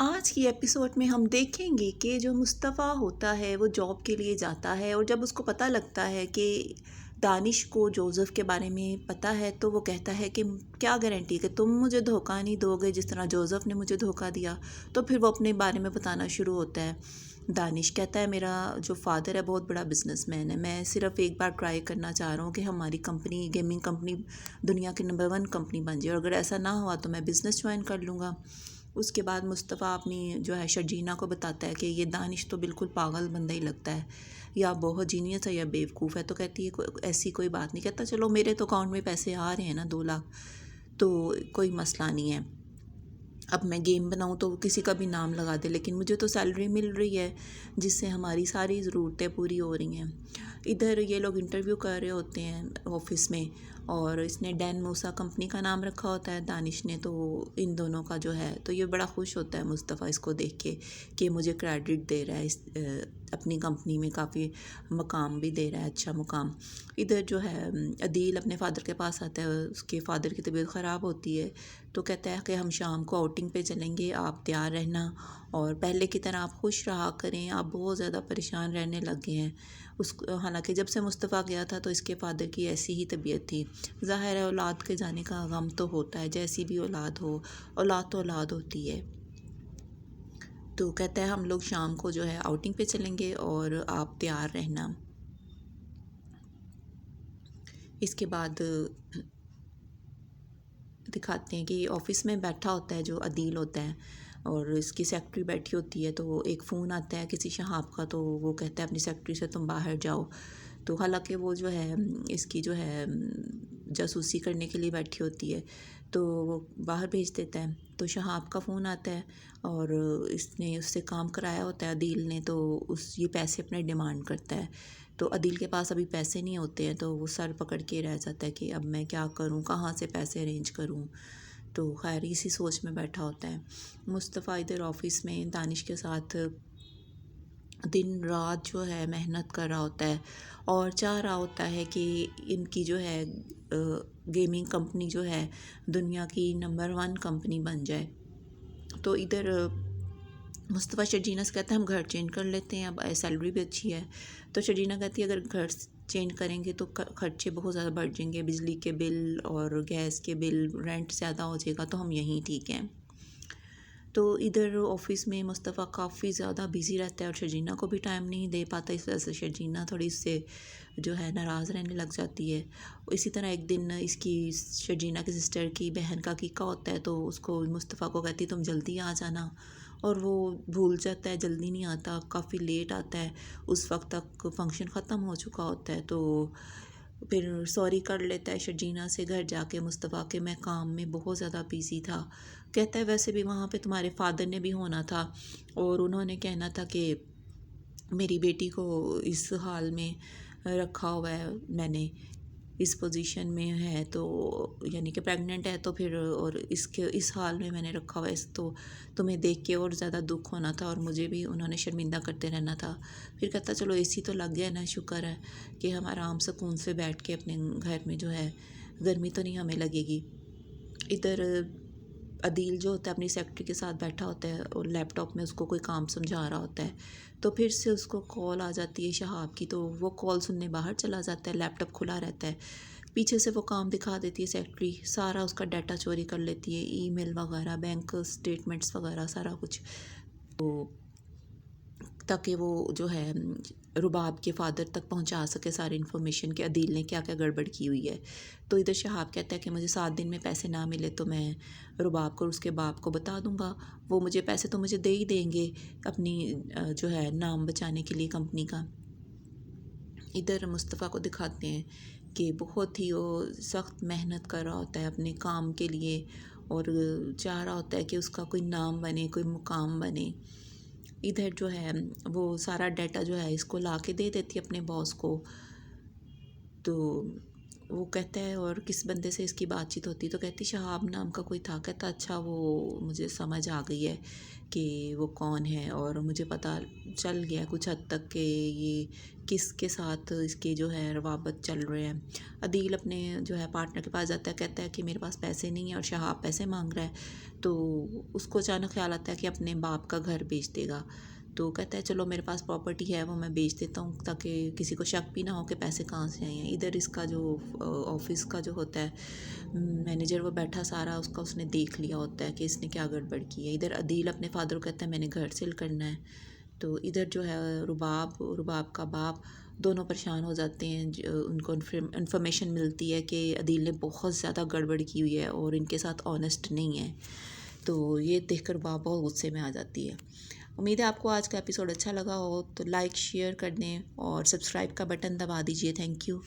آج کی ایپیسوڈ میں ہم دیکھیں گے کہ جو مصطفیٰ ہوتا ہے وہ جاب کے لیے جاتا ہے، اور جب اس کو پتہ لگتا ہے کہ دانش کو جوزف کے بارے میں پتہ ہے تو وہ کہتا ہے کہ کیا گارنٹی کہ تم مجھے دھوکہ نہیں دو گے جس طرح جوزف نے مجھے دھوکہ دیا. تو پھر وہ اپنے بارے میں بتانا شروع ہوتا ہے. دانش کہتا ہے میرا جو فادر ہے بہت بڑا بزنس مین ہے، میں صرف ایک بار ٹرائی کرنا چاہ رہا ہوں کہ ہماری کمپنی گیمنگ کمپنی دنیا کی نمبر 1 کمپنی بن جائے، اور اگر ایسا نہ ہوا تو میں بزنس جوائن کر لوں گا. اس کے بعد مصطفیٰ اپنی جو ہے شرجینہ کو بتاتا ہے کہ یہ دانش تو بالکل پاگل بندہ ہی لگتا ہے، یا بہت جینیس ہے یا بیوقوف ہے. تو کہتی ہے ایسی کوئی بات نہیں. کہتا چلو میرے تو اکاؤنٹ میں پیسے آ رہے ہیں نا 2 لاکھ، تو کوئی مسئلہ نہیں ہے. اب میں گیم بناؤں تو کسی کا بھی نام لگا دے، لیکن مجھے تو سیلری مل رہی ہے جس سے ہماری ساری ضرورتیں پوری ہو رہی ہیں. ادھر یہ لوگ انٹرویو کر رہے ہوتے ہیں آفس میں، اور اس نے ڈین موسیٰ کمپنی کا نام رکھا ہوتا ہے دانش نے. تو ان دونوں کا جو ہے تو یہ بڑا خوش ہوتا ہے مصطفیٰ اس کو دیکھ کے کہ مجھے کریڈٹ دے رہا ہے، اس اپنی کمپنی میں کافی مقام بھی دے رہا ہے، اچھا مقام. ادھر جو ہے عدیل اپنے فادر کے پاس آتا ہے، اس کے فادر کی طبیعت خراب ہوتی ہے. تو کہتا ہے کہ ہم شام کو آؤٹنگ پہ چلیں گے، آپ تیار رہنا، اور پہلے کی طرح آپ خوش رہا کریں، آپ بہت زیادہ پریشان رہنے لگے ہیں. حالانکہ جب سے مصطفیٰ گیا تھا تو اس کے فادر کی ایسی ہی طبیعت تھی. ظاہر ہے اولاد کے جانے کا غم تو ہوتا ہے، جیسی بھی اولاد ہو، اولاد تو اولاد ہوتی ہے. تو کہتا ہے ہم لوگ شام کو جو ہے آؤٹنگ پہ چلیں گے اور آپ تیار رہنا. اس کے بعد دکھاتے ہیں کہ آفس میں بیٹھا ہوتا ہے جو عدیل ہوتا ہے، اور اس کی سیکرٹری بیٹھی ہوتی ہے. تو ایک فون آتا ہے کسی شہاب کا، تو وہ کہتا ہے اپنی سیکرٹری سے تم باہر جاؤ. تو حالانکہ وہ جو ہے اس کی جو ہے جاسوسی کرنے کے لیے بیٹھی ہوتی ہے، تو وہ باہر بھیج دیتا ہے. تو شہاب کا فون آتا ہے، اور اس نے اس سے کام کرایا ہوتا ہے عدیل نے، تو یہ پیسے اپنے ڈیمانڈ کرتا ہے. تو عدیل کے پاس ابھی پیسے نہیں ہوتے ہیں، تو وہ سر پکڑ کے رہ جاتا ہے کہ اب میں کیا کروں، کہاں سے پیسے ارینج کروں. تو خیر اسی سوچ میں بیٹھا ہوتا ہے. مصطفیٰ ادھر آفس میں دانش کے ساتھ دن رات جو ہے محنت کر رہا ہوتا ہے، اور چاہ رہا ہوتا ہے کہ ان کی جو ہے گیمنگ کمپنی جو ہے دنیا کی نمبر 1 کمپنی بن جائے. تو ادھر مصطفیٰ شرجینہ سے کہتا ہے ہم گھر چینج کر لیتے ہیں، اب سیلری بھی اچھی ہے. تو شرجینہ کہتی ہے اگر گھر چینج کریں گے تو خرچے بہت زیادہ بڑھ جائیں گے، بجلی کے بل اور گیس کے بل، رینٹ زیادہ ہو جائے گا، تو ہم یہیں ٹھیک ہیں. تو ادھر آفس میں مصطفیٰ کافی زیادہ بیزی رہتا ہے اور شرجینہ کو بھی ٹائم نہیں دے پاتا. اس وجہ سے شرجینہ تھوڑی اس سے جو ہے ناراض رہنے لگ جاتی ہے. اسی طرح ایک دن اس کی شرجینہ کی سسٹر کی بہن کا عقیقہ ہوتا ہے، تو اس کو مصطفیٰ کو کہتی تم جلدی آ جانا، اور وہ بھول جاتا ہے، جلدی نہیں آتا، کافی لیٹ آتا ہے. اس وقت تک فنکشن ختم ہو چکا ہوتا ہے. تو پھر سوری کر لیتا ہے شرجینہ سے گھر جا کے مصطفیٰ کہ میں کام میں بہت زیادہ بیزی تھا. کہتا ہے ویسے بھی وہاں پہ تمہارے فادر نے بھی ہونا تھا، اور انہوں نے کہنا تھا کہ میری بیٹی کو اس حال میں رکھا ہوا ہے، میں نے اس پوزیشن میں ہے، تو یعنی کہ پریگننٹ ہے، تو پھر اور اس حال میں میں نے رکھا ہوا ہے، تو تمہیں دیکھ کے اور زیادہ دکھ ہونا تھا، اور مجھے بھی انہوں نے شرمندہ کرتے رہنا تھا. پھر کہتا چلو اے سی تو لگ گیا نا، شکر ہے کہ ہم آرام سکون سے بیٹھ کے اپنے گھر میں جو ہے گرمی تو نہیں ہمیں لگے گی. ادھر عدیل جو ہوتا ہے اپنی سیکرٹری کے ساتھ بیٹھا ہوتا ہے اور لیپ ٹاپ میں اس کو کوئی کام سمجھا رہا ہوتا ہے. تو پھر سے اس کو کال آ جاتی ہے شہاب کی، تو وہ کال سننے باہر چلا جاتا ہے، لیپ ٹاپ کھلا رہتا ہے. پیچھے سے وہ کام دکھا دیتی ہے سیکرٹری، سارا اس کا ڈیٹا چوری کر لیتی ہے، ای میل وغیرہ، بینک سٹیٹمنٹس وغیرہ، سارا کچھ. تو تاکہ وہ جو ہے رباب کے فادر تک پہنچا سکے ساری انفارمیشن کہ عدیل نے کیا کیا گڑبڑ کی ہوئی ہے. تو ادھر شہاب کہتا ہے کہ مجھے 7 دن میں پیسے نہ ملے تو میں رباب کو اور اس کے باپ کو بتا دوں گا، وہ مجھے پیسے تو مجھے دے ہی دیں گے اپنی جو ہے نام بچانے کے لیے کمپنی کا. ادھر مصطفیٰ کو دکھاتے ہیں کہ بہت ہی وہ سخت محنت کر رہا ہوتا ہے اپنے کام کے لیے، اور چاہ رہا ہوتا ہے کہ اس کا کوئی نام بنے، کوئی مقام بنے. ادھر جو ہے وہ سارا ڈیٹا جو ہے اس کو لا کے دے دیتی ہے اپنے باس کو. تو وہ کہتا ہے اور کس بندے سے اس کی بات چیت ہوتی ہے، تو کہتی شہاب نام کا کوئی تھا، کہتا اچھا وہ مجھے سمجھ آ گئی ہے کہ وہ کون ہے، اور مجھے پتہ چل گیا کچھ حد تک کہ یہ کس کے ساتھ اس کے جو ہے روابط چل رہے ہیں۔ عدیل اپنے جو ہے پارٹنر کے پاس جاتا ہے، کہتا ہے کہ میرے پاس پیسے نہیں ہیں اور شہاب پیسے مانگ رہا ہے، تو اس کو اچانک خیال آتا ہے کہ اپنے باپ کا گھر بیچ دے گا، تو کہتا ہے چلو میرے پاس پراپرٹی ہے وہ میں بیچ دیتا ہوں تاکہ کسی کو شک بھی نہ ہو کہ پیسے کہاں سے آئے ہیں۔ ادھر اس کا جو آفس کا جو ہوتا ہے مینیجر، وہ بیٹھا سارا اس نے دیکھ لیا ہوتا ہے کہ اس نے کیا گڑبڑ کی ہے۔ ادھر عدیل اپنے فادر کو کہتا ہے میں نے گھر سیل کرنا ہے، تو ادھر جو ہے رباب کا باپ دونوں پریشان ہو جاتے ہیں، ان کو انفارمیشن ملتی ہے کہ عدیل نے بہت زیادہ گڑبڑ کی ہوئی ہے اور ان کے ساتھ آنیسٹ نہیں ہے، تو یہ دیکھ کر باپ بہت غصے میں آ جاتی ہے۔ امید ہے آپ کو آج کا ایپیسوڈ اچھا لگا ہو، تو لائک شیئر کر دیں اور سبسکرائب کا بٹن دبا دیجیے۔ Thank you.